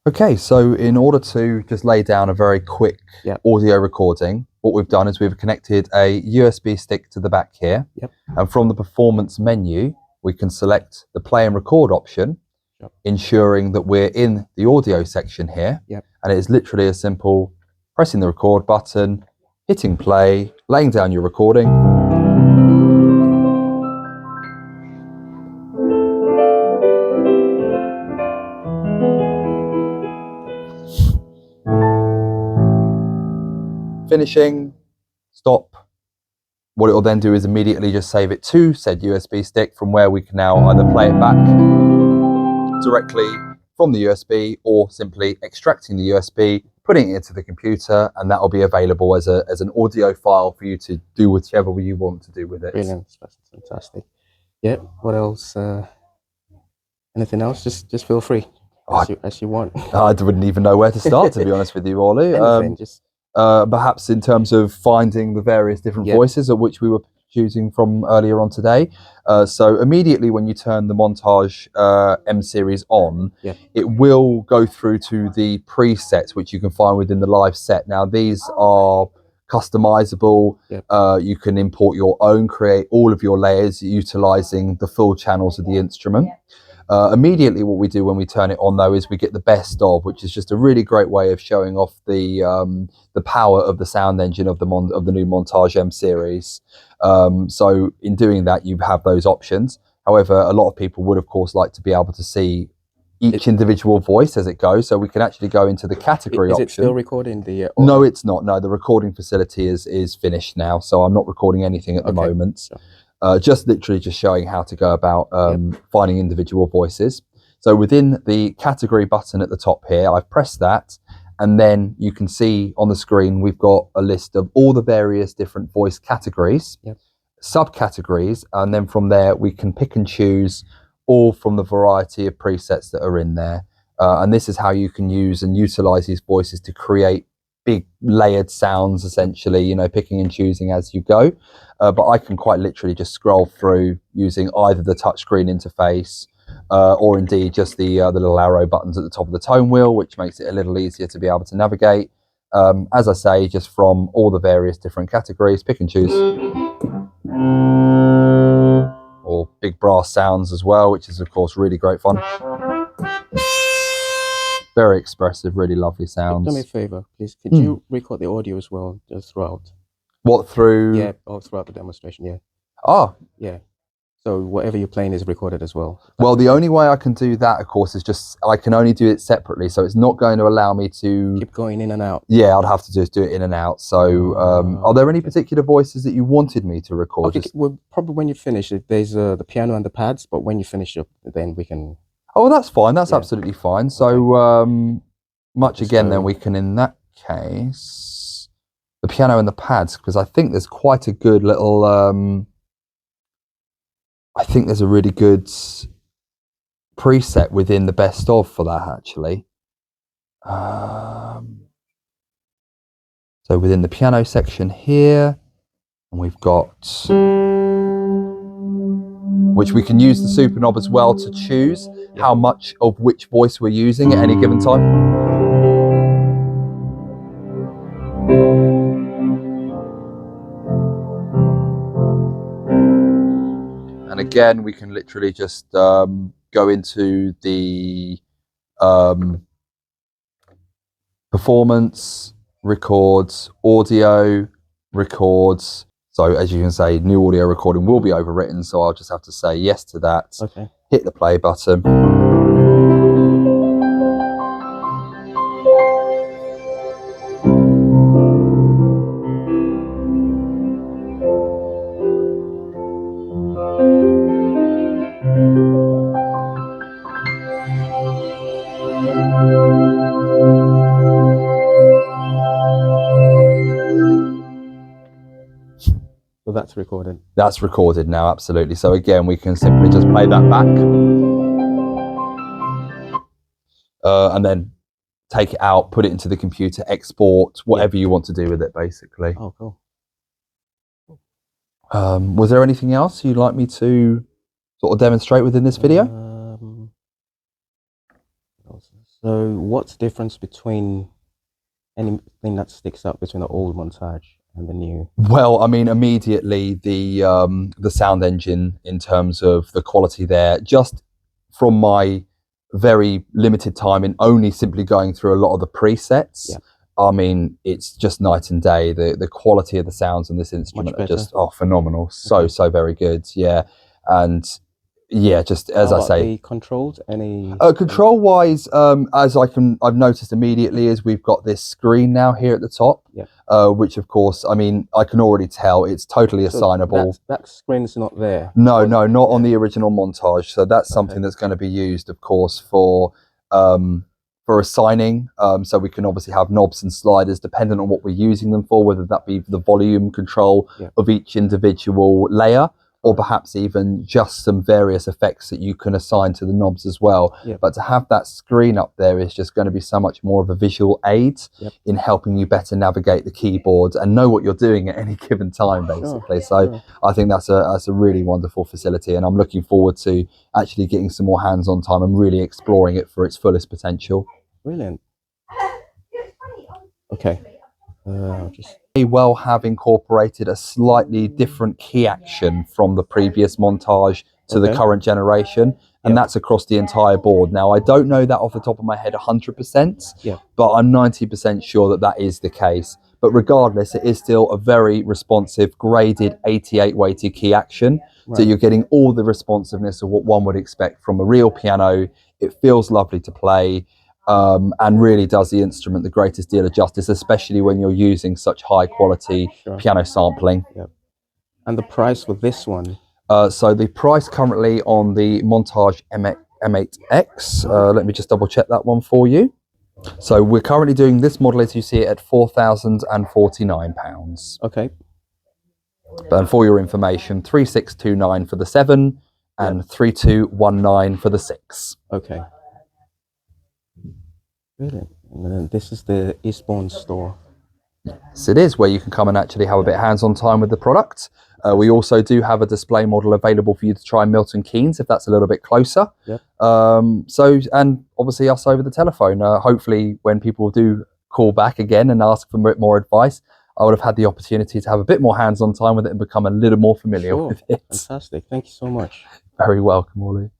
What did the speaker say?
Okay, so in order to just lay down a very quick audio recording, what we've done is we've connected a USB stick to the back here. And from the performance menu, we can select the play and record option, ensuring that we're in the audio section here. And it is literally as simple pressing the record button, hitting play, laying down your recording. Finishing, stop. What it will then do is immediately just save it to said USB stick, from where we can now either play it back directly from the USB or simply extracting the USB, putting it into the computer, and that will be available as an audio file for you to do whichever you want to do with it. Brilliant, that's fantastic. Yeah, what else? Anything else? Just feel free as you want. I wouldn't even know where to start, to be honest with you, Ollie. Anything, perhaps in terms of finding the various different voices of which we were choosing from earlier on today. So immediately when you turn the Montage M series on, it will go through to the presets which you can find within the live set. Now these are customizable. You can import your own, create all of your layers utilizing the full channels of the instrument. Immediately what we do when we turn it on though is we get the best of, which is just a really great way of showing off the power of the sound engine of the new Montage M series. So in doing that you have those options. However, a lot of people would of course like to be able to see each individual voice as it goes, so we can actually go into the category option. Is it still recording the audio? No, it's not. No, the recording facility is finished now, so I'm not recording anything at the moment. Just literally just showing how to go about finding individual voices. So within the category button at the top here, I've pressed that, and then you can see on the screen we've got a list of all the various different voice categories, subcategories, and then from there we can pick and choose all from the variety of presets that are in there. And this is how you can use and utilize these voices to create big layered sounds, essentially, you know, picking and choosing as you go. But I can quite literally just scroll through using either the touchscreen interface or indeed just the little arrow buttons at the top of the tone wheel, which makes it a little easier to be able to navigate. As I say, just from all the various different categories, pick and choose. Or big brass sounds as well, which is of course really great fun. Very expressive, really lovely sounds. Do me a favor, please. Could you record the audio as well, just throughout? What, through? Yeah, throughout the demonstration, yeah. Oh. Yeah. So whatever you're playing is recorded as well. Well, the only way I can do that, of course, is just, I can only do it separately. So it's not going to allow me to... keep going in and out. Yeah, I'd have to just do it in and out. So are there any particular voices that you wanted me to record? Okay, well, probably when you finish it, there's the piano and the pads, but when you finish up, then we can... Oh, that's fine. That's absolutely fine. So much again, then we can, in that case, the piano and the pads, because I think there's quite a good little... I think there's a really good preset within the best of for that, actually. So within the piano section here, and we've got, which we can use the super knob as well to choose how much of which voice we're using at any given time. And again, we can literally just go into the performance, records, audio, records. So as you can say, new audio recording will be overwritten. So I'll just have to say yes to that. Okay. Hit the play button. So that's recorded. That's recorded now, absolutely. So again, we can simply just play that back. And then take it out, put it into the computer, export, whatever you want to do with it, basically. Oh, cool. Was there anything else you'd like me to sort of demonstrate within this video? What else is... So what's the difference between anything that sticks out between the old Montage and the new? Well, I mean, immediately the sound engine in terms of the quality there, just from my very limited time in only simply going through a lot of the presets. Yeah. I mean, it's just night and day. The quality of the sounds in this instrument are just phenomenal. So very good. Yeah, and yeah, just as I say, the controls, control wise, as I've noticed immediately is we've got this screen now here at the top, yeah. Which of course, I mean, I can already tell it's totally assignable. That screen's not there. No, not on the original Montage. So that's something that's going to be used, of course, for assigning. So we can obviously have knobs and sliders dependent on what we're using them for, whether that be the volume control of each individual layer, or perhaps even just some various effects that you can assign to the knobs as well. But to have that screen up there is just going to be so much more of a visual aid in helping you better navigate the keyboards and know what you're doing at any given time, basically. I think that's a really wonderful facility, and I'm looking forward to actually getting some more hands-on time and really exploring it for its fullest potential. Brilliant. Okay. May well have incorporated a slightly different key action from the previous Montage to the current generation, and that's across the entire board. Now, I don't know that off the top of my head 100%, but I'm 90% sure that is the case. But regardless, it is still a very responsive, graded 88 weighted key action. So you're getting all the responsiveness of what one would expect from a real piano. It feels lovely to play. And really does the instrument the greatest deal of justice, especially when you're using such high quality piano sampling. And the price for this one? So the price currently on the Montage M8X, let me just double check that one for you. So we're currently doing this model as you see it at £4,049. Okay. And for your information, 3629 for the 7 and 3219 for the 6. Okay. Brilliant. And then this is the Eastbourne store. Yes, it is, where you can come and actually have a bit of hands-on time with the product. We also do have a display model available for you to try Milton Keynes if that's a little bit closer. And obviously us over the telephone. Hopefully when people do call back again and ask for a bit more advice, I would have had the opportunity to have a bit more hands-on time with it and become a little more familiar with it. Fantastic. Thank you so much. Very welcome, Ollie.